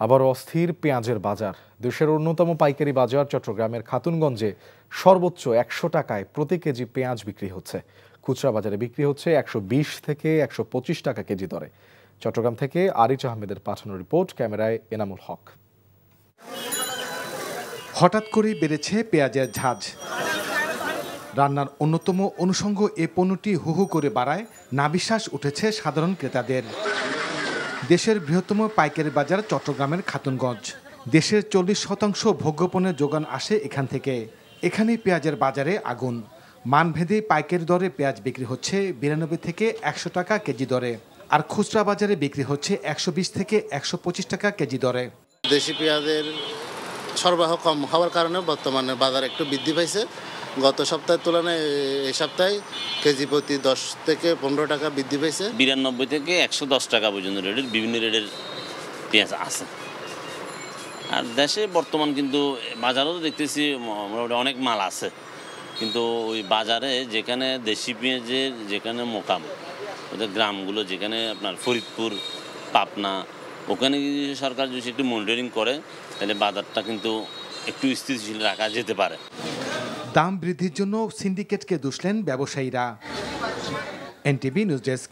আবার অস্থির পেঁয়াজের বাজার। দেশের অন্যতম পাইকারি বাজার চট্টগ্রামের খাতুনগঞ্জে সর্বোচ্চ ১০০ টাকায় প্রতি কেজি পেঁয়াজ বিক্রি হচ্ছে। খুচরা বাজারে বিক্রি হচ্ছে ১২০ থেকে ১২৫ টাকা কেজি দরে। চট্টগ্রাম থেকে আরিচ আহমেদের পাঠানো রিপোর্ট, ক্যামেরায় এনামুল হক। হঠাৎ করেই বেড়েছে পেঁয়াজের ঝাঁজ। রান্নার অন্যতম অনুষঙ্গ এ পণ্যটি হু হু করে বাড়ায় নাভিশ্বাস উঠেছে সাধারণ ক্রেতাদের। দেশের বৃহত্তম পাইকারি বাজার চট্টগ্রামের খাতুনগঞ্জ। দেশের ৪০% ভোগ্যপণ্যের যোগান আসে এখান থেকে। এখানেই পেঁয়াজের বাজারে আগুন। মানভেদে পাইকারি দরে পেঁয়াজ বিক্রি হচ্ছে ৯২ থেকে ১০০ টাকা কেজি দরে, আর খুচরা বাজারে বিক্রি হচ্ছে ১২০ থেকে ১২৫ টাকা কেজি দরে। দেশি পেঁয়াজের সরবরাহ কম হওয়ার কারণে বর্তমানে বাজার একটু বৃদ্ধি পাইছে। গত সপ্তাহের তুলনায় এই সপ্তাহে কেজি প্রতি ১০ থেকে ১৫ টাকা বৃদ্ধি পাইছে। ৯২ থেকে ১১০ টাকা পর্যন্ত রেটের বিভিন্ন রেটের পেঁয়াজ আছে। আর দেশে বর্তমান কিন্তু বাজারেও দেখতেছি মোটামুটি অনেক মাল আছে, কিন্তু ওই বাজারে যেখানে দেশি পেঁয়াজের যেখানে মোকাম, ওদের গ্রামগুলো যেখানে আপনার ফরিদপুর, পাবনা, ওখানে সরকার যদি একটু মনিটরিং করে তাহলে বাজারটা কিন্তু একটু স্থিতিশীল রাখা যেতে পারে। দাম বৃদ্ধির জন্য সিন্ডিকেটকে দুষলেন ব্যবসায়ীরা। NTV news desk.